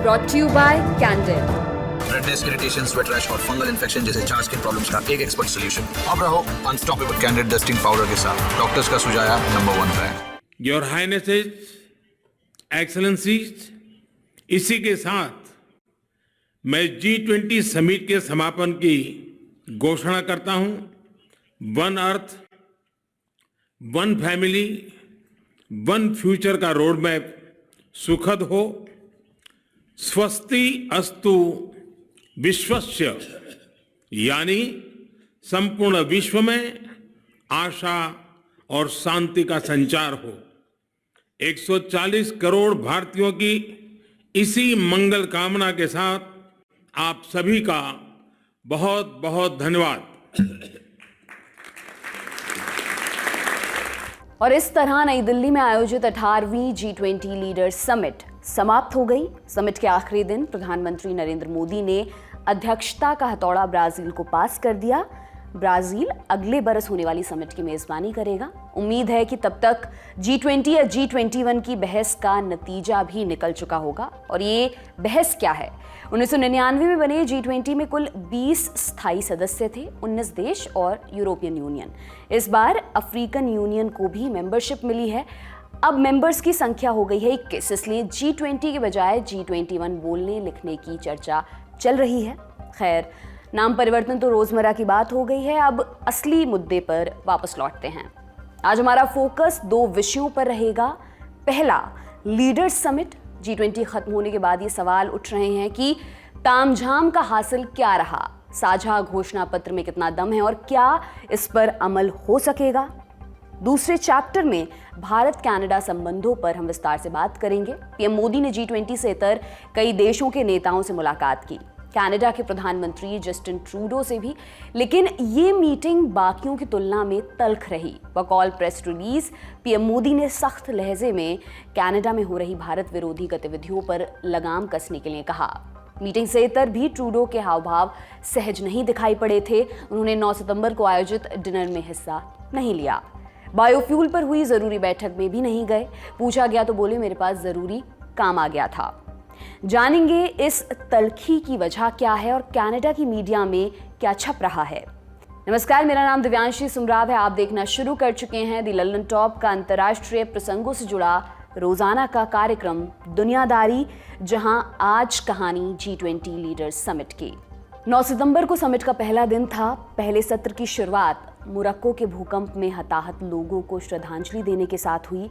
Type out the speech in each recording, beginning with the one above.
Brought to you by Candid. Redness, irritation, sweat rash और fungal infection जैसे झाग skin problems का एक एक्सपर्ट सॉल्यूशन। अब रहो अनस्टॉपेबल कैंडिड डस्टिंग पाउडर के साथ, डॉक्टर्स का सुझाया नंबर 1 ब्रांड। योर हाइनेसेस, एक्सेलेंसीज, इसी के साथ मैं G20 समिट के समापन की घोषणा करता हूं। One earth, one family, one future का रोड मैप सुखद हो। स्वस्ति अस्तु विश्वस्य, यानी संपूर्ण विश्व में आशा और शांति का संचार हो। 140 करोड़ भारतीयों की इसी मंगल कामना के साथ आप सभी का बहुत बहुत धन्यवाद। और इस तरह नई दिल्ली में आयोजित 18वीं G20 लीडर्स समिट समाप्त हो गई। समिट के आखिरी दिन प्रधानमंत्री नरेंद्र मोदी ने अध्यक्षता का हथौड़ा ब्राजील को पास कर दिया। ब्राजील अगले बरस होने वाली समिट की मेजबानी करेगा। उम्मीद है कि तब तक G20 या G21 की बहस का नतीजा भी निकल चुका होगा। और ये बहस क्या है? 1999 में बने G20 में कुल 20 स्थायी सदस्य थे, 19 देश और यूरोपियन यूनियन। इस बार अफ्रीकन यूनियन को भी मेंबरशिप मिली है। अब मेंबर्स की संख्या हो गई है 21, इसलिए G20 के बजाय G21 बोलने लिखने की चर्चा चल रही है। खैर, नाम परिवर्तन तो रोजमर्रा की बात हो गई है। अब असली मुद्दे पर वापस लौटते हैं। आज हमारा फोकस 2 विषयों पर रहेगा। पहला, लीडर्स समिट। G20 खत्म होने के बाद ये सवाल उठ रहे हैं कि तामझाम का हासिल क्या रहा, साझा घोषणा पत्र में कितना दम है और क्या इस पर अमल हो सकेगा। दूसरे चैप्टर में भारत कनाडा संबंधों पर हम विस्तार से बात करेंगे। पीएम मोदी ने G20 से इतर कई देशों के नेताओं से मुलाकात की, कनाडा के प्रधानमंत्री जस्टिन ट्रूडो से भी, लेकिन ये मीटिंग बाकियों की तुलना में तल्ख रही। बकौल प्रेस रिलीज पीएम मोदी ने सख्त लहजे में कनाडा में हो रही भारत विरोधी गतिविधियों पर लगाम कसने के लिए कहा। मीटिंग से इतर भी ट्रूडो के हाव भाव सहज नहीं दिखाई पड़े थे। उन्होंने 9 सितंबर को आयोजित डिनर में हिस्सा नहीं लिया। बायोफ्यूल पर हुई जरूरी बैठक में भी नहीं गए। पूछा गया तो बोले मेरे पास जरूरी काम आ गया था। जानेंगे इस तल्खी की वजह क्या है और कनाडा की मीडिया में क्या छप रहा है। नमस्कार, मेरा नाम दिव्यांशी सुमराव है। आप देखना शुरू कर चुके हैं दी लंदन टॉप का अंतर्राष्ट्रीय प्रसंगों से जुड़ा रोजाना का कार्यक्रम दुनियादारी, जहां आज कहानी G20 लीडर्स समिट की। 9 सितंबर को समिट का पहला दिन था। पहले सत्र की शुरुआत मोरक्को के भूकंप में हताहत लोगों को श्रद्धांजलि देने के साथ हुई।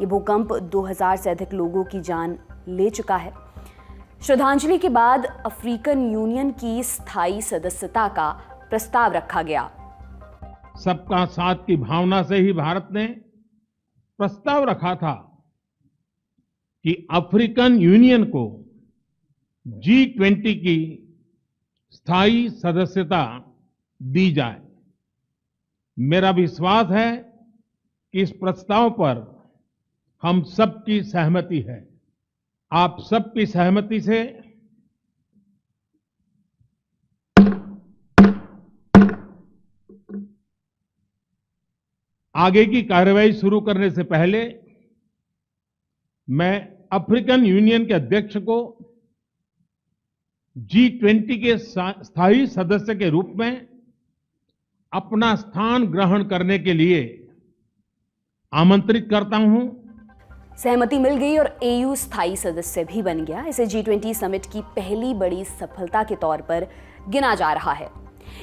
ये भूकंप 2000 से अधिक लोगों की जान ले चुका है। श्रद्धांजलि के बाद अफ्रीकन यूनियन की स्थायी सदस्यता का प्रस्ताव रखा गया। सबका साथ की भावना से ही भारत ने प्रस्ताव रखा था कि अफ्रीकन यूनियन को G20 की स्थायी सदस्यता दी जाए। मेरा विश्वास है कि इस प्रस्ताव पर हम सबकी सहमति है। आप सबकी सहमति से आगे की कार्रवाई शुरू करने से पहले मैं अफ्रीकन यूनियन के अध्यक्ष को G20 के स्थायी सदस्य के रूप में अपना स्थान ग्रहण करने के लिए आमंत्रित करता हूं। सहमति मिल गई और AU स्थायी सदस्य भी बन गया। इसे G20 समिट की पहली बड़ी सफलता के तौर पर गिना जा रहा है।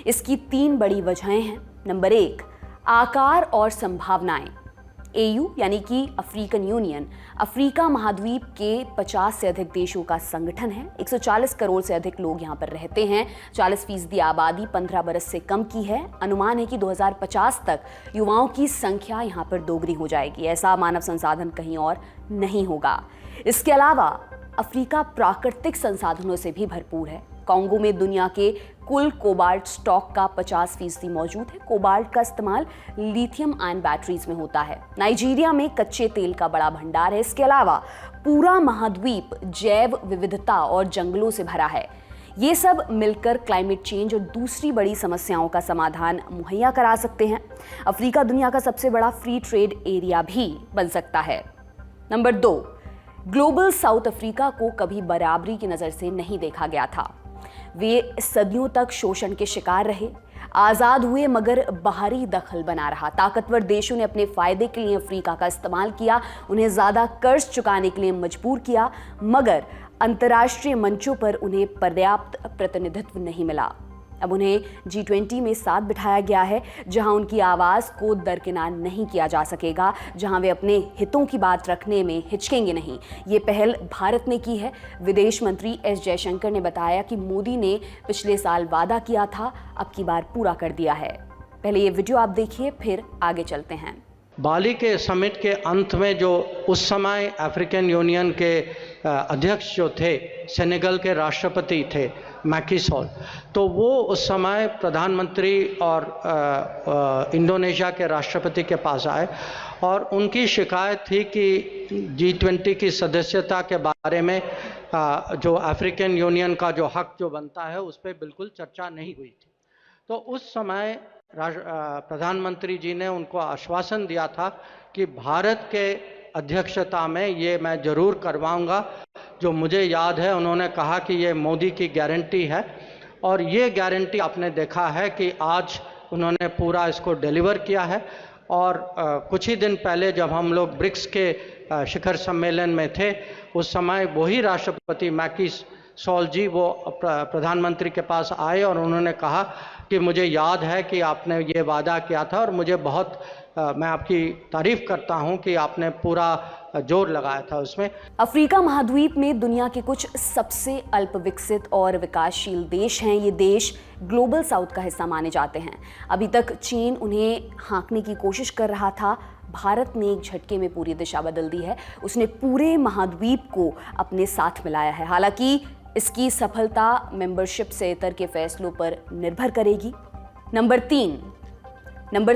इसकी 3 बड़ी वजहें हैं। नंबर 1, आकार और संभावनाएं। AU यानी कि अफ्रीकन यूनियन अफ्रीका महाद्वीप के 50 से अधिक देशों का संगठन है। 140 करोड़ से अधिक लोग यहाँ पर रहते हैं। 40% आबादी 15 बरस से कम की है। अनुमान है कि 2050 तक युवाओं की संख्या यहाँ पर दोगुनी हो जाएगी। ऐसा मानव संसाधन कहीं और नहीं होगा। इसके अलावा अफ्रीका प्राकृतिक संसाधनों से भी भरपूर है। कांगो में दुनिया के कुल कोबाल्ट स्टॉक का 50% मौजूद है। कोबाल्ट का इस्तेमाल लिथियम आयन बैटरीज में होता है। नाइजीरिया में कच्चे तेल का बड़ा भंडार है। इसके अलावा पूरा महाद्वीप जैव विविधता और जंगलों से भरा है। ये सब मिलकर क्लाइमेट चेंज और दूसरी बड़ी समस्याओं का समाधान मुहैया करा सकते हैं। अफ्रीका दुनिया का सबसे बड़ा फ्री ट्रेड एरिया भी बन सकता है। नंबर 2, ग्लोबल साउथ अफ्रीका को कभी बराबरी की नज़र से नहीं देखा गया था। वे सदियों तक शोषण के शिकार रहे, आज़ाद हुए मगर बाहरी दखल बना रहा। ताकतवर देशों ने अपने फायदे के लिए अफ्रीका का इस्तेमाल किया, उन्हें ज़्यादा कर्ज चुकाने के लिए मजबूर किया, मगर अंतर्राष्ट्रीय मंचों पर उन्हें पर्याप्त प्रतिनिधित्व नहीं मिला। अब उन्हें G20 में साथ बिठाया गया है, जहां उनकी आवाज़ को दरकिनार नहीं किया जा सकेगा, जहां वे अपने हितों की बात रखने में हिचकेंगे नहीं। ये पहल भारत ने की है। विदेश मंत्री एस जयशंकर ने बताया कि मोदी ने पिछले साल वादा किया था, अब की बार पूरा कर दिया है। पहले ये वीडियो आप देखिए, फिर आगे चलते हैं। बाली के समिट के अंत में जो उस समय अफ्रीकन यूनियन के अध्यक्ष जो थे, सेनेगल के राष्ट्रपति थे मैकी सॉल, तो वो उस समय प्रधानमंत्री और इंडोनेशिया के राष्ट्रपति के पास आए और उनकी शिकायत थी कि G20 की सदस्यता के बारे में जो अफ्रीकन यूनियन का जो हक जो बनता है उस पर बिल्कुल चर्चा नहीं हुई थी। तो उस समय प्रधानमंत्री जी ने उनको आश्वासन दिया था कि भारत के अध्यक्षता में ये मैं ज़रूर करवाऊंगा। जो मुझे याद है, उन्होंने कहा कि ये मोदी की गारंटी है और ये गारंटी आपने देखा है कि आज उन्होंने पूरा इसको डिलीवर किया है। और कुछ ही दिन पहले जब हम लोग ब्रिक्स के शिखर सम्मेलन में थे, उस समय वही राष्ट्रपति मैकी सॉल जी वो प्रधानमंत्री के पास आए और उन्होंने कहा कि मुझे याद है कि आपने ये वादा किया था और मुझे बहुत मैं आपकी तारीफ करता हूं कि आपने पूरा जोर लगाया था उसमें। अफ्रीका महाद्वीप में दुनिया के कुछ सबसे अल्प विकसित और विकासशील देश हैं। ये देश ग्लोबल साउथ का हिस्सा माने जाते हैं। अभी तक चीन उन्हें हाँकने की कोशिश कर रहा था। भारत ने एक झटके में पूरी दिशा बदल दी है। उसने पूरे महाद्वीप को अपने साथ मिलाया है। हालांकि इसकी सफलता मेंबरशिप से इतर के फैसलों पर निर्भर करेगी। नंबर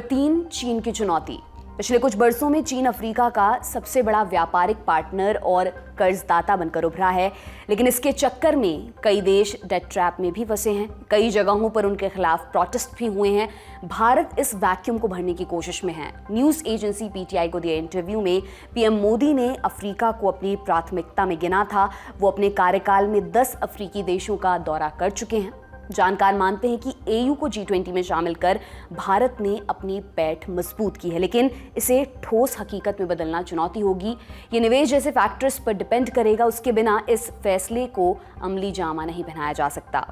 तीन, चीन की चुनौती। पिछले कुछ बरसों में चीन अफ्रीका का सबसे बड़ा व्यापारिक पार्टनर और कर्जदाता बनकर उभरा है, लेकिन इसके चक्कर में कई देश डेट ट्रैप में भी फंसे हैं। कई जगहों पर उनके खिलाफ प्रोटेस्ट भी हुए हैं। भारत इस वैक्यूम को भरने की कोशिश में है। न्यूज़ एजेंसी PTI को दिए इंटरव्यू में PM मोदी ने अफ्रीका को अपनी प्राथमिकता में गिना था। वो अपने कार्यकाल में 10 अफ्रीकी देशों का दौरा कर चुके हैं। जानकार मानते हैं कि AU को G20 में शामिल कर भारत ने अपनी पैठ मजबूत की है, लेकिन इसे ठोस हकीकत में बदलना चुनौती होगी। ये निवेश जैसे फैक्टर्स पर डिपेंड करेगा। उसके बिना इस फैसले को अमली जामा नहीं पहनाया जा सकता।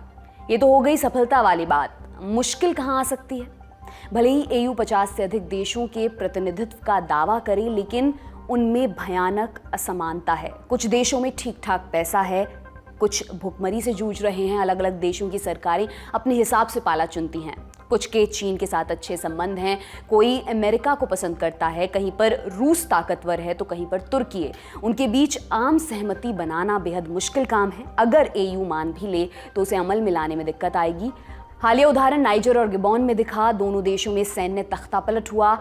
ये तो हो गई सफलता वाली बात। मुश्किल कहाँ आ सकती है? भले ही AU 50 से अधिक देशों के प्रतिनिधित्व का दावा करे, लेकिन उनमें भयानक असमानता है। कुछ देशों में ठीक ठाक पैसा है, कुछ भुखमरी से जूझ रहे हैं। अलग अलग देशों की सरकारें अपने हिसाब से पाला चुनती हैं। कुछ के चीन के साथ अच्छे संबंध हैं, कोई अमेरिका को पसंद करता है, कहीं पर रूस ताकतवर है तो कहीं पर तुर्की है। उनके बीच आम सहमति बनाना बेहद मुश्किल काम है। अगर AU मान भी ले तो उसे अमल में लाने में दिक्कत आएगी। हालिया उदाहरण नाइजर और गिबॉन में दिखा। दोनों देशों में सैन्य तख्तापलट हुआ।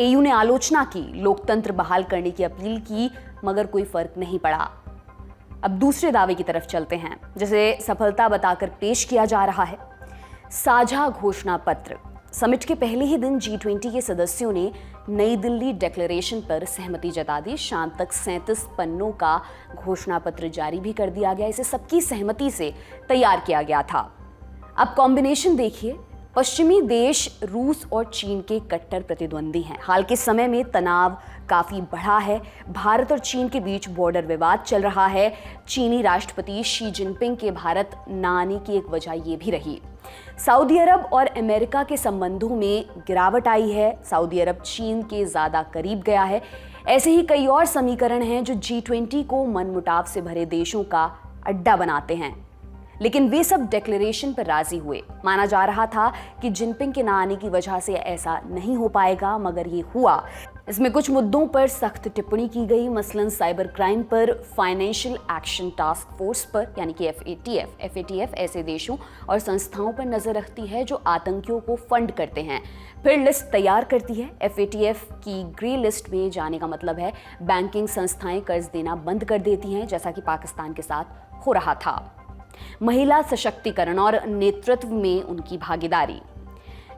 AU ने आलोचना की, लोकतंत्र बहाल करने की अपील की, मगर कोई फर्क नहीं पड़ा। अब दूसरे दावे की तरफ चलते हैं, जिसे सफलता बताकर पेश किया जा रहा है। साझा घोषणा पत्र। समिट के पहले ही दिन G20 के सदस्यों ने नई दिल्ली डिक्लेरेशन पर सहमति जता दी। शाम तक 37 पन्नों का घोषणा पत्र जारी भी कर दिया गया। इसे सबकी सहमति से तैयार किया गया था। अब कॉम्बिनेशन देखिए। पश्चिमी देश रूस और चीन के कट्टर प्रतिद्वंदी हैं। हाल के समय में तनाव काफ़ी बढ़ा है। भारत और चीन के बीच बॉर्डर विवाद चल रहा है। चीनी राष्ट्रपति शी जिनपिंग के भारत न आने की एक वजह ये भी रही। सऊदी अरब और अमेरिका के संबंधों में गिरावट आई है। सऊदी अरब चीन के ज़्यादा करीब गया है। ऐसे ही कई और समीकरण हैं जो G20 को मनमुटाव से भरे देशों का अड्डा बनाते हैं, लेकिन वे सब डिक्लेरेशन पर राजी हुए। माना जा रहा था कि जिनपिंग के ना आने की वजह से ऐसा नहीं हो पाएगा, मगर ये हुआ। इसमें कुछ मुद्दों पर सख्त टिप्पणी की गई, मसलन साइबर क्राइम पर, फाइनेंशियल एक्शन टास्क फोर्स पर यानी कि FATF ऐसे देशों और संस्थाओं पर नजर रखती है जो आतंकियों को फंड करते हैं, फिर लिस्ट तैयार करती है। FATF की ग्रे लिस्ट में जाने का मतलब है बैंकिंग संस्थाएं कर्ज देना बंद कर देती हैं, जैसा कि पाकिस्तान के साथ हो रहा था। महिला सशक्तिकरण और नेतृत्व में उनकी भागीदारी।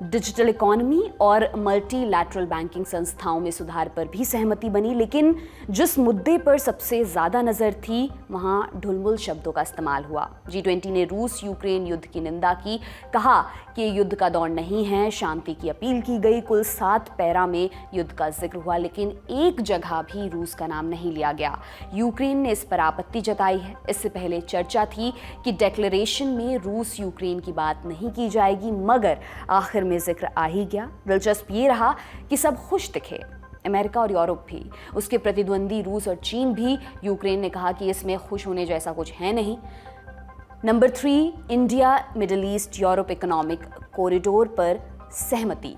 डिजिटल इकोनॉमी और मल्टीलैटरल बैंकिंग संस्थाओं में सुधार पर भी सहमति बनी, लेकिन जिस मुद्दे पर सबसे ज्यादा नजर थी वहां ढुलमुल शब्दों का इस्तेमाल हुआ। G20 ने रूस यूक्रेन युद्ध की निंदा की, कहा कि युद्ध का दौर नहीं है, शांति की अपील की गई। कुल 7 पैरा में युद्ध का जिक्र हुआ, लेकिन एक जगह भी रूस का नाम नहीं लिया गया। यूक्रेन ने इस पर आपत्ति जताई है। इससे पहले चर्चा थी कि डिक्लेरेशन में रूस यूक्रेन की बात नहीं की जाएगी, मगर आखिर में जिक्र आ ही गया। दिलचस्प ये रहा कि सब खुश दिखे, अमेरिका और यूरोप भी, उसके प्रतिद्वंदी रूस और चीन भी। यूक्रेन ने कहा कि इसमें खुश होने जैसा कुछ है नहीं। Number 3, India middle east Europe economic corridor पर सहमति।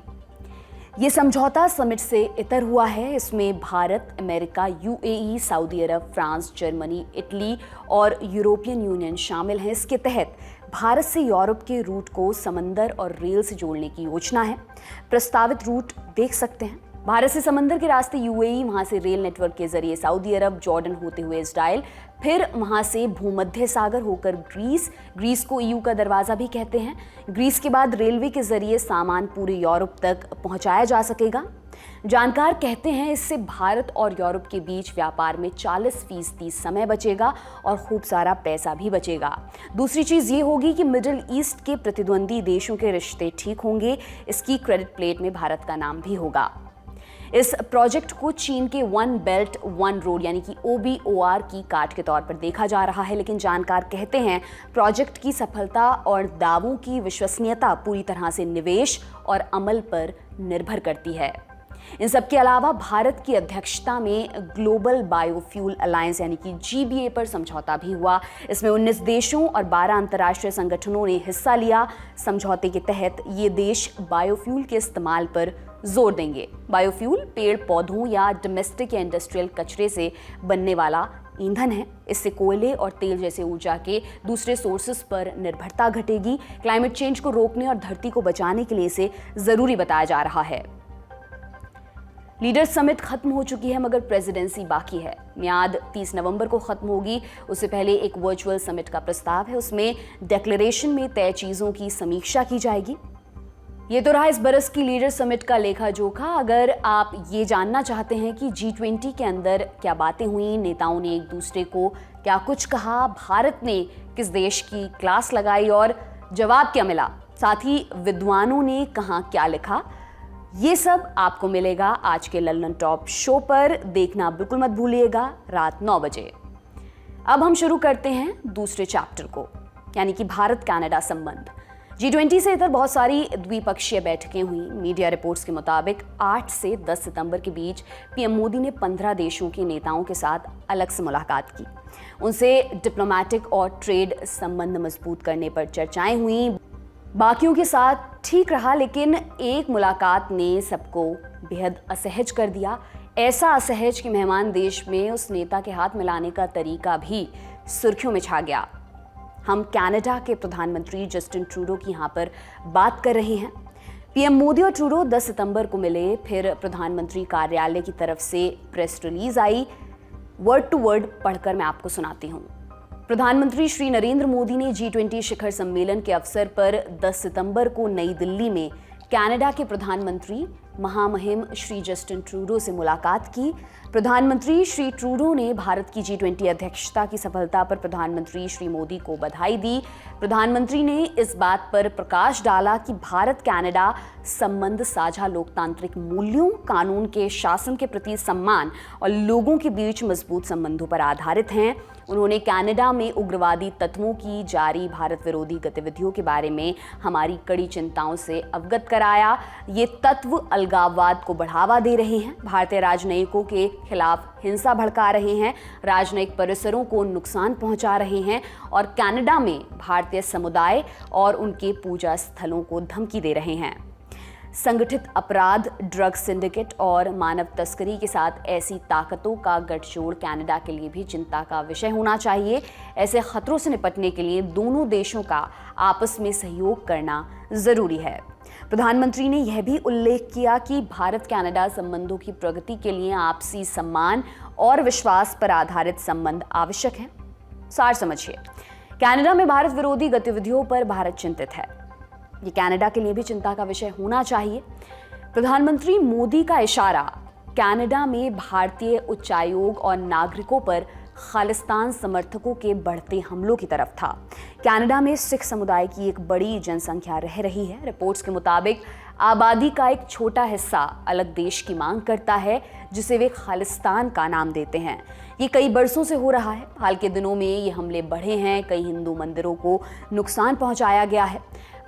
ये समझौता समिट से इतर हुआ है। इसमें भारत, अमेरिका, यूएई, सऊदी अरब, फ्रांस, जर्मनी, इटली और यूरोपियन यूनियन शामिल हैं। इसके तहत भारत से यूरोप के रूट को समंदर और रेल से जोड़ने की योजना है। प्रस्तावित रूट देख सकते हैं। भारत से समंदर के रास्ते यूएई, वहां से रेल नेटवर्क के जरिए सऊदी अरब, जॉर्डन होते हुए इजराइल, फिर वहां से भूमध्य सागर होकर ग्रीस को ईयू का दरवाजा भी कहते हैं। ग्रीस के बाद रेलवे के जरिए सामान पूरे यूरोप तक पहुंचाया जा सकेगा। जानकार कहते हैं इससे भारत और यूरोप के बीच व्यापार में 40% समय बचेगा और खूब सारा पैसा भी बचेगा। दूसरी चीज ये होगी कि मिडिल ईस्ट के प्रतिद्वंदी देशों के रिश्ते ठीक होंगे। इसकी क्रेडिट प्लेट में भारत का नाम भी होगा। इस प्रोजेक्ट को चीन के वन बेल्ट वन रोड यानी कि OBOR की काट के तौर पर देखा जा रहा है, लेकिन जानकार कहते हैं प्रोजेक्ट की सफलता और दावों की विश्वसनीयता पूरी तरह से निवेश और अमल पर निर्भर करती है। इन सब के अलावा भारत की अध्यक्षता में ग्लोबल बायोफ्यूल अलायंस यानी कि GBA पर समझौता भी हुआ। इसमें 19 देशों और 12 अंतर्राष्ट्रीय संगठनों ने हिस्सा लिया। समझौते के तहत ये देश बायोफ्यूल के इस्तेमाल पर जोर देंगे। बायोफ्यूल पेड़ पौधों या डोमेस्टिक या इंडस्ट्रियल कचरे से बनने वाला ईंधन है। इससे कोयले और तेल जैसे ऊर्जा के दूसरे सोर्सेस पर निर्भरता घटेगी। क्लाइमेट चेंज को रोकने और धरती को बचाने के लिए इसे जरूरी बताया जा रहा है। लीडर्स समिट खत्म हो चुकी है, मगर प्रेसिडेंसी बाकी है। मियाद 30 नवंबर को खत्म होगी। उससे पहले एक वर्चुअल समिट का प्रस्ताव है। उसमें डिक्लेरेशन में तय चीजों की समीक्षा की जाएगी। ये तो रहा इस बरस की लीडर्स समिट का लेखा जोखा। अगर आप ये जानना चाहते हैं कि G20 के अंदर क्या बातें हुई, नेताओं ने एक दूसरे को क्या कुछ कहा, भारत ने किस देश की क्लास लगाई और जवाब क्या मिला, साथ ही विद्वानों ने कहाँ क्या लिखा, ये सब आपको मिलेगा आज के लल्लन टॉप शो पर। देखना बिल्कुल मत भूलिएगा रात 9 बजे। अब हम शुरू करते हैं दूसरे चैप्टर को, यानी कि भारत कनाडा संबंध। G20 से इतर बहुत सारी द्विपक्षीय बैठकें हुई। मीडिया रिपोर्ट्स के मुताबिक 8 से 10 सितंबर के बीच PM मोदी ने 15 देशों के नेताओं के साथ अलग से मुलाकात की। उनसे डिप्लोमेटिक और ट्रेड संबंध मजबूत करने पर चर्चाएं हुई। बाकियों के साथ ठीक रहा, लेकिन एक मुलाकात ने सबको बेहद असहज कर दिया। ऐसा असहज कि मेहमान देश में उस नेता के हाथ मिलाने का तरीका भी सुर्खियों में छा गया। हम कनाडा के प्रधानमंत्री जस्टिन ट्रूडो की यहाँ पर बात कर रहे हैं। PM मोदी और ट्रूडो 10 सितंबर को मिले। फिर प्रधानमंत्री कार्यालय की तरफ से प्रेस रिलीज आई। वर्ड टू वर्ड पढ़कर मैं आपको सुनाती हूँ। प्रधानमंत्री श्री नरेंद्र मोदी ने G20 शिखर सम्मेलन के अवसर पर 10 सितंबर को नई दिल्ली में कनाडा के प्रधानमंत्री महामहिम श्री जस्टिन ट्रूडो से मुलाकात की। प्रधानमंत्री श्री ट्रूडो ने भारत की G20 अध्यक्षता की सफलता पर प्रधानमंत्री श्री मोदी को बधाई दी। प्रधानमंत्री ने इस बात पर प्रकाश डाला कि भारत कनाडा संबंध साझा लोकतांत्रिक मूल्यों, कानून के शासन के प्रति सम्मान और लोगों के बीच मजबूत संबंधों पर आधारित हैं। उन्होंने कनाडा में उग्रवादी तत्वों की जारी भारत विरोधी गतिविधियों के बारे में हमारी कड़ी चिंताओं से अवगत कराया। ये तत्व अलगाववाद को बढ़ावा दे रहे हैं, भारतीय राजनयिकों के खिलाफ हिंसा भड़का रहे हैं, राजनयिक परिसरों को नुकसान पहुंचा रहे हैं और कनाडा में भारतीय समुदाय और उनके पूजा स्थलों को धमकी दे रहे हैं। संगठित अपराध, ड्रग सिंडिकेट और मानव तस्करी के साथ ऐसी ताकतों का गठजोड़ कनाडा के लिए भी चिंता का विषय होना चाहिए। ऐसे खतरों से निपटने के लिए दोनों देशों का आपस में सहयोग करना जरूरी है। प्रधानमंत्री ने यह भी उल्लेख किया कि भारत कनाडा संबंधों की प्रगति के लिए आपसी सम्मान और विश्वास पर आधारित संबंध आवश्यक हैं। सार समझिए, कनाडा में भारत विरोधी गतिविधियों पर भारत चिंतित है। ये कनाडा के लिए भी चिंता का विषय होना चाहिए। प्रधानमंत्री मोदी का इशारा कनाडा में भारतीय उच्चायोग और नागरिकों पर खालिस्तान समर्थकों के बढ़ते हमलों की तरफ था। कनाडा में सिख समुदाय की एक बड़ी जनसंख्या रह रही है। रिपोर्ट्स के मुताबिक आबादी का एक छोटा हिस्सा अलग देश की मांग करता है, जिसे वे खालिस्तान का नाम देते हैं। ये कई बरसों से हो रहा है। हाल के दिनों में ये हमले बढ़े हैं। कई हिंदू मंदिरों को नुकसान पहुंचाया गया है।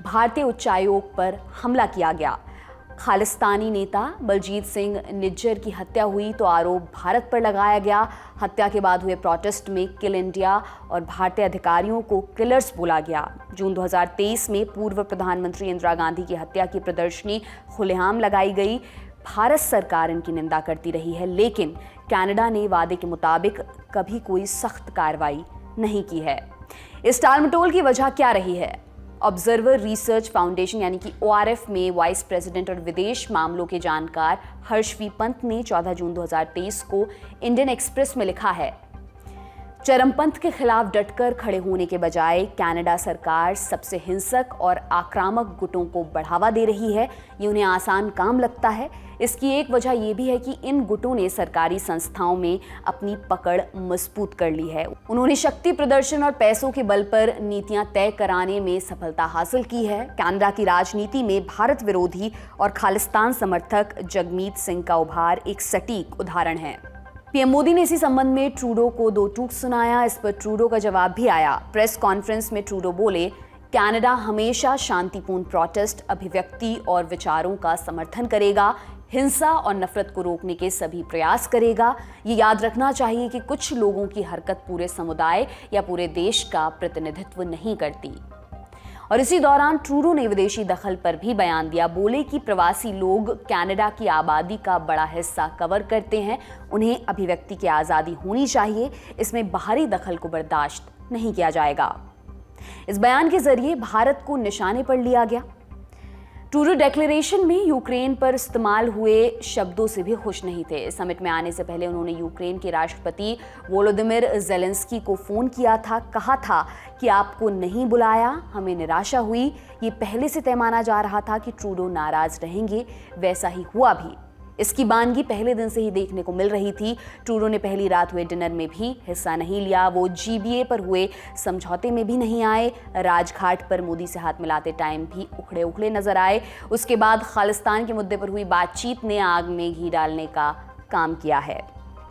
भारतीय उच्चायोग पर हमला किया गया। खालिस्तानी नेता बलजीत सिंह निज्जर की हत्या हुई तो आरोप भारत पर लगाया गया। हत्या के बाद हुए प्रोटेस्ट में किल इंडिया और भारतीय अधिकारियों को किलर्स बोला गया। जून 2023 में पूर्व प्रधानमंत्री इंदिरा गांधी की हत्या की प्रदर्शनी खुलेआम लगाई गई। भारत सरकार इनकी निंदा करती रही है, लेकिन कनाडा ने वादे के मुताबिक कभी कोई सख्त कार्रवाई नहीं की है। इस टालमटोल की वजह क्या रही है? ऑब्जर्वर रिसर्च फाउंडेशन यानी कि ORF में वाइस प्रेसिडेंट और विदेश मामलों के जानकार हर्ष वी पंत ने 14 जून 2023 को इंडियन एक्सप्रेस में लिखा है, चरमपंथ के खिलाफ डटकर खड़े होने के बजाय कनाडा सरकार सबसे हिंसक और आक्रामक गुटों को बढ़ावा दे रही है। ये उन्हें आसान काम लगता है। इसकी एक वजह यह भी है कि इन गुटों ने सरकारी संस्थाओं में अपनी पकड़ मजबूत कर ली है। उन्होंने शक्ति प्रदर्शन और पैसों के बल पर नीतियां तय कराने में सफलता हासिल की है। कनाडा की राजनीति में भारत विरोधी और खालिस्तान समर्थक जगमीत सिंह का उभार एक सटीक उदाहरण है। पीएम मोदी ने इसी संबंध में ट्रूडो को दो टूक सुनाया। इस पर ट्रूडो का जवाब भी आया। प्रेस कॉन्फ्रेंस में ट्रूडो बोले, कनाडा हमेशा शांतिपूर्ण प्रोटेस्ट, अभिव्यक्ति और विचारों का समर्थन करेगा, हिंसा और नफरत को रोकने के सभी प्रयास करेगा। ये याद रखना चाहिए कि कुछ लोगों की हरकत पूरे समुदाय या पूरे देश का प्रतिनिधित्व नहीं करती। और इसी दौरान ट्रूडो ने विदेशी दखल पर भी बयान दिया। बोले कि प्रवासी लोग कनाडा की आबादी का बड़ा हिस्सा कवर करते हैं। उन्हें अभिव्यक्ति की आज़ादी होनी चाहिए। इसमें बाहरी दखल को बर्दाश्त नहीं किया जाएगा। इस बयान के जरिए भारत को निशाने पर लिया गया। ट्रूडो डिक्लेरेशन में यूक्रेन पर इस्तेमाल हुए शब्दों से भी खुश नहीं थे। समिट में आने से पहले उन्होंने यूक्रेन के राष्ट्रपति वोलोदिमिर ज़ेलेंस्की को फ़ोन किया था। कहा था कि आपको नहीं बुलाया, हमें निराशा हुई। ये पहले से तय माना जा रहा था कि ट्रूडो नाराज़ रहेंगे। वैसा ही हुआ भी। इसकी बानगी पहले दिन से ही देखने को मिल रही थी। ट्रूडो ने पहली रात हुए डिनर में भी हिस्सा नहीं लिया। वो GBA पर हुए समझौते में भी नहीं आए। राजघाट पर मोदी से हाथ मिलाते टाइम भी उखड़े उखड़े नजर आए। उसके बाद खालिस्तान के मुद्दे पर हुई बातचीत ने आग में घी डालने का काम किया है।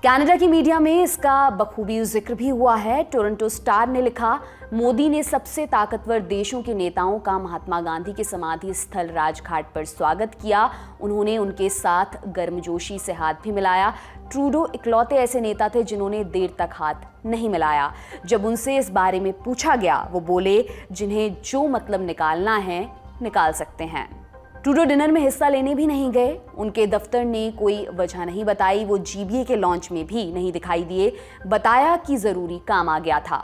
कनाडा की मीडिया में इसका बखूबी जिक्र भी हुआ है। टोरंटो स्टार ने लिखा, मोदी ने सबसे ताकतवर देशों के नेताओं का महात्मा गांधी के समाधि स्थल राजघाट पर स्वागत किया। उन्होंने उनके साथ गर्मजोशी से हाथ भी मिलाया। ट्रूडो इकलौते ऐसे नेता थे जिन्होंने देर तक हाथ नहीं मिलाया। जब उनसे इस बारे में पूछा गया, वो बोले, जिन्हें जो मतलब निकालना है निकाल सकते हैं। ट्रूडो डिनर में हिस्सा लेने भी नहीं गए। उनके दफ्तर ने कोई वजह नहीं बताई। वो GBA के लॉन्च में भी नहीं दिखाई दिए। बताया कि जरूरी काम आ गया था।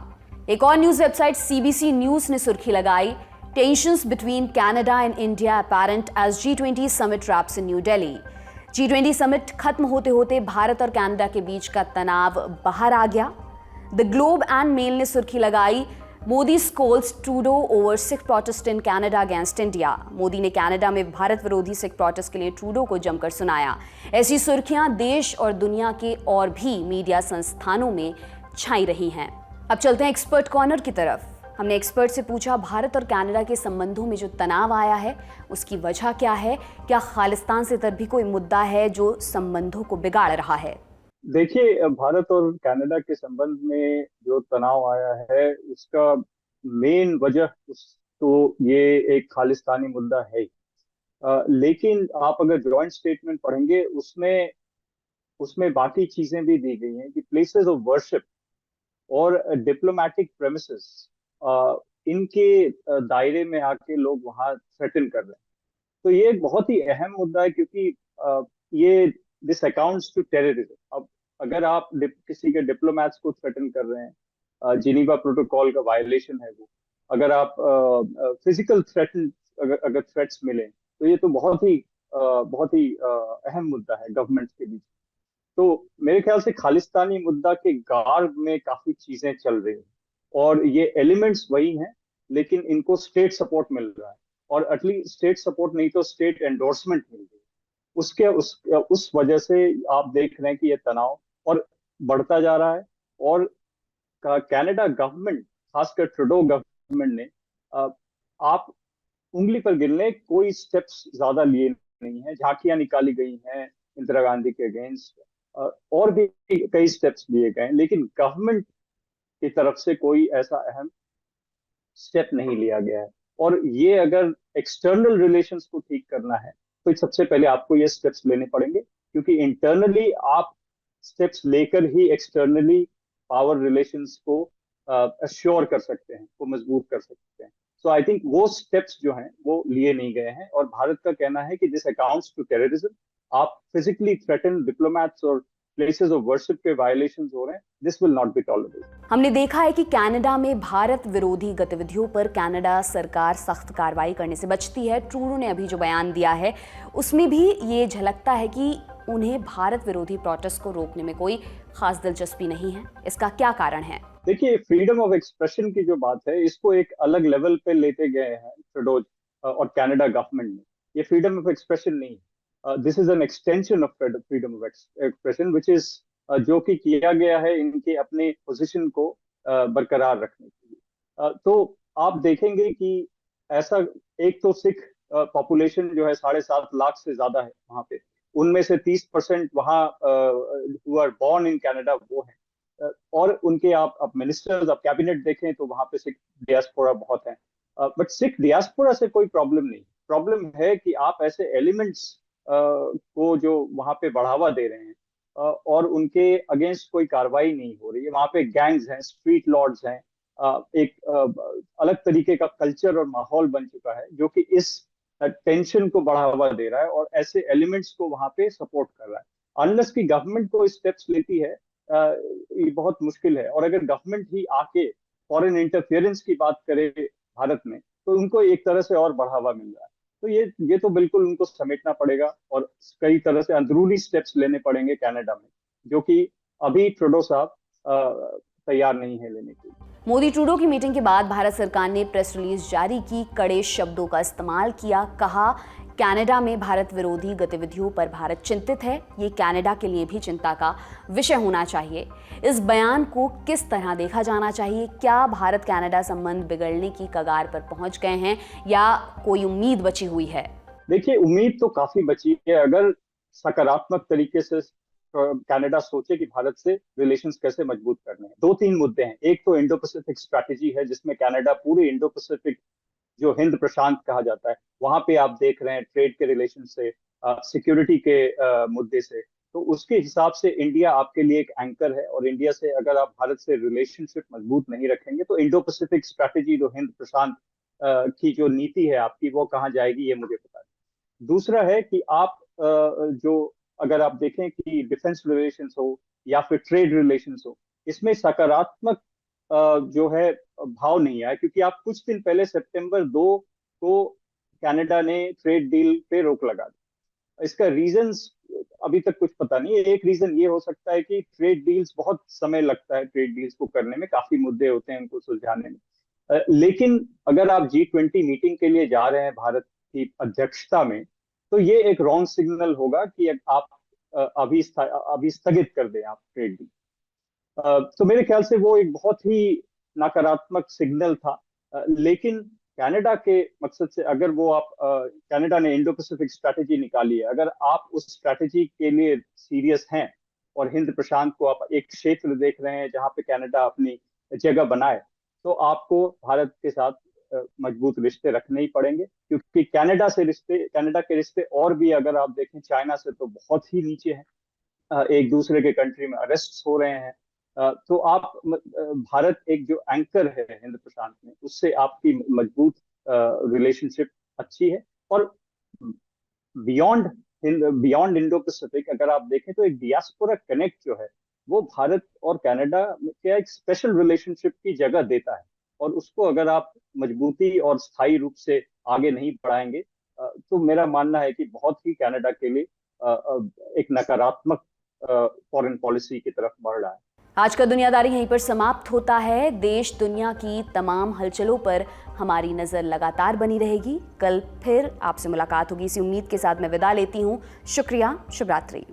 एक और न्यूज वेबसाइट CBC न्यूज ने सुर्खी लगाई, tensions between Canada and India apparent as G20 summit wraps in New Delhi. G20 summit खत्म होते होते भारत और कनाडा के बीच का तनाव बाहर आ गया। द ग्लोब एंड मेल ने सुर्खी लगाई, Modi scolds Trudeau over Sikh protest in Canada against India. Modi ने कनाडा में भारत विरोधी सिख प्रोटेस्ट के लिए ट्रूडो को जमकर सुनाया। ऐसी सुर्खियां देश और दुनिया के और भी मीडिया संस्थानों में छाई रही हैं। अब चलते हैं एक्सपर्ट कॉर्नर की तरफ। हमने एक्सपर्ट से पूछा, भारत और कनाडा के संबंधों में जो तनाव आया है उसकी वजह क्या है? क्या खालिस्तान से इतर भी कोई मुद्दा है जो संबंधों को बिगाड़ रहा है? देखिए, भारत और कनाडा के संबंध में जो तनाव आया है उसका मेन वजह तो ये एक खालिस्तानी मुद्दा है। लेकिन आप अगर जॉइंट स्टेटमेंट पढ़ेंगे उसमें बाकी चीजें भी दी गई हैं कि प्लेसेस ऑफ वर्शिप और डिप्लोमेटिक प्रेमिसेस इनके दायरे में आके लोग वहां थ्रेटन कर रहे हैं। तो ये एक बहुत ही अहम मुद्दा है, क्योंकि ये दिस अकाउंट्स टू टेररिज्म। अब अगर आप किसी के डिप्लोमैट्स को थ्रेटन कर रहे हैं, जिनीवा प्रोटोकॉल का वायलेशन है वो। अगर आप फिजिकल अगर थ्रेट्स मिले तो ये तो बहुत ही अहम मुद्दा है गवर्नमेंट के बीच। तो मेरे ख्याल से खालिस्तानी मुद्दा के गार्ड में काफी चीजें चल रही हैं और ये एलिमेंट्स वही हैं, लेकिन इनको स्टेट सपोर्ट मिल रहा है। और एटलीस्ट स्टेट सपोर्ट नहीं तो स्टेट एंडोर्समेंट मिल गई। उस वजह से आप देख रहे हैं कि ये तनाव और बढ़ता जा रहा है। और कनाडा गवर्नमेंट, खासकर ट्रूडो गवर्नमेंट ने आप उंगली पर गिनने कोई स्टेप्स ज्यादा लिए नहीं है। झांकियां निकाली गई हैं इंदिरा गांधी के अगेंस्ट, और भी कई स्टेप्स लिए गए हैं, लेकिन गवर्नमेंट की तरफ से कोई ऐसा अहम स्टेप नहीं लिया गया है। और ये अगर एक्सटर्नल रिलेशंस को ठीक करना है तो सबसे पहले आपको ये स्टेप्स लेने पड़ेंगे, क्योंकि इंटरनली आप स्टेप्स लेकर ही एक्सटर्नली पावर रिलेशंस को अश्योर कर सकते हैं, को मजबूत कर सकते हैं। सो आई थिंक वो स्टेप्स जो हैं वो लिए नहीं गए हैं। और भारत का कहना है कि दिस अकाउंट्स टू टेररिज्म। आप फिजिकली थ्रेटन डिप्लोमैट्स और प्लेसेस ऑफ वर्शिप के वायलेशंस हो रहे हैं, this will not be tolerated. हमने देखा है कि कनाडा में भारत विरोधी गतिविधियों पर कनाडा सरकार सख्त कार्रवाई करने से बचती है। ट्रूडो ने अभी जो बयान दिया है उसमें भी ये झलकता है कि उन्हें भारत विरोधी प्रोटेस्ट को रोकने में कोई खास दिलचस्पी नहीं है। इसका क्या कारण है? देखिए, फ्रीडम ऑफ एक्सप्रेशन की जो बात है, इसको एक अलग लेवल पे लेते गए हैं ट्रूडो और कनाडा गवर्नमेंट ने। ये फ्रीडम ऑफ एक्सप्रेशन नहीं है, this is an extension of freedom of expression which is जो कि किया गया है इनके अपने पोजीशन को बरकरार रखने के लिए। तो आप देखेंगे कि ऐसा, एक तो सिख पॉपुलेशन जो है 7.5 लाख से ज्यादा है वहां पे, उनमें से 30% वहाँ who are born in Canada वो है। और उनके आप मिनिस्टर्स, आप कैबिनेट देखें तो वहां पे सिख डियास्पोरा बहुत है। बट सिख डियास्पोरा से कोई प्रॉब्लम नहीं। प्रॉब्लम है कि आप ऐसे एलिमेंट्स को जो वहां पे बढ़ावा दे रहे हैं और उनके अगेंस्ट कोई कार्रवाई नहीं हो रही है। वहां पे गैंग्स हैं, स्ट्रीट लॉर्ड्स हैं, एक अलग तरीके का कल्चर और माहौल बन चुका है जो कि इस टेंशन को बढ़ावा दे रहा है और ऐसे एलिमेंट्स को वहां पे सपोर्ट कर रहा है। अनलेस की गवर्नमेंट को स्टेप्स लेती है, ये बहुत मुश्किल है। और अगर गवर्नमेंट ही आके फॉरेन इंटरफेरेंस की बात करे भारत में, तो उनको एक तरह से और बढ़ावा मिल रहा है। तो ये तो बिल्कुल उनको समेटना पड़ेगा और कई तरह से अंदरूनी स्टेप्स लेने पड़ेंगे कनाडा में, जो कि अभी ट्रूडो साहब तैयार नहीं है लेने के लिए। मोदी ट्रूडो की मीटिंग के बाद भारत सरकार ने प्रेस रिलीज जारी की, कड़े शब्दों का इस्तेमाल किया, कहा कनाडा में भारत विरोधी गतिविधियों पर भारत चिंतित है, ये कनाडा के लिए भी चिंता का विषय होना चाहिए। इस बयान को किस तरह देखा जाना चाहिए? क्या भारत कनाडा संबंध बिगड़ने की कगार पर पहुंच गए हैं या कोई उम्मीद बची हुई है? देखिए, उम्मीद तो काफी बची है। अगर सकारात्मक तरीके से कनाडा सोचे कि भारत से रिलेशंस कैसे मजबूत करने हैं, 2-3 मुद्दे हैं। एक तो इंडो पैसिफिक स्ट्रैटेजी है, जिसमें कनाडा पूरे इंडो पैसिफिक, जो हिंद प्रशांत कहा जाता है, वहां पे आप देख रहे हैं ट्रेड के रिलेशन से, सिक्योरिटी के मुद्दे से। तो उसके हिसाब से इंडिया आपके लिए एक एंकर है, और इंडिया से अगर आप भारत से रिलेशनशिप मजबूत नहीं रखेंगे तो इंडो पैसिफिक स्ट्रैटेजी, जो हिंद प्रशांत की जो नीति है आपकी, वो कहाँ जाएगी ये मुझे पता नहीं। दूसरा है कि आप जो, अगर आप देखें कि डिफेंस रिलेशंस हो या फिर ट्रेड रिलेशंस हो, इसमें सकारात्मक जो है भाव नहीं आया, क्योंकि आप कुछ दिन पहले सितंबर 2 को कनाडा ने ट्रेड डील पे रोक लगा दी। इसका रीजंस अभी तक कुछ पता नहीं है। एक रीजन ये हो सकता है कि ट्रेड डील्स, बहुत समय लगता है ट्रेड डील्स को करने में, काफी मुद्दे होते हैं उनको सुलझाने में। लेकिन अगर आप G20 मीटिंग के लिए जा रहे हैं भारत की अध्यक्षता में, तो ये एक रॉन्ग सिग्नल होगा कि आप अभी स्थगित कर दें आप ट्रेड डील। तो मेरे ख्याल से वो एक बहुत ही नकारात्मक सिग्नल था। लेकिन कनाडा के मकसद से, अगर वो आप, कनाडा ने इंडो पैसिफिक स्ट्रैटेजी निकाली है, अगर आप उस स्ट्रैटेजी के लिए सीरियस हैं और हिंद प्रशांत को आप एक क्षेत्र देख रहे हैं जहां पे कनाडा अपनी जगह बनाए, तो आपको भारत के साथ मजबूत रिश्ते रखने ही पड़ेंगे। क्योंकि कनाडा के रिश्ते और भी अगर आप देखें चाइना से तो बहुत ही नीचे हैं। एक दूसरे के कंट्री में अरेस्ट हो रहे हैं। तो आप, भारत एक जो एंकर है हिंद प्रशांत में, उससे आपकी मजबूत रिलेशनशिप अच्छी है। और बियॉन्ड इंडो पैसिफिक अगर आप देखें तो एक डियास्पोरा कनेक्ट जो है, वो भारत और कनाडा के एक स्पेशल रिलेशनशिप की जगह देता है। और उसको अगर आप मजबूती और स्थायी रूप से आगे नहीं बढ़ाएंगे, तो मेरा मानना है कि बहुत ही कनाडा के लिए एक नकारात्मक फॉरेन पॉलिसी की तरफ बढ़ रहा है। आज का दुनियादारी यहीं पर समाप्त होता है। देश दुनिया की तमाम हलचलों पर हमारी नजर लगातार बनी रहेगी। कल फिर आपसे मुलाकात होगी, इसी उम्मीद के साथ मैं विदा लेती हूं। शुक्रिया, शुभ रात्रि।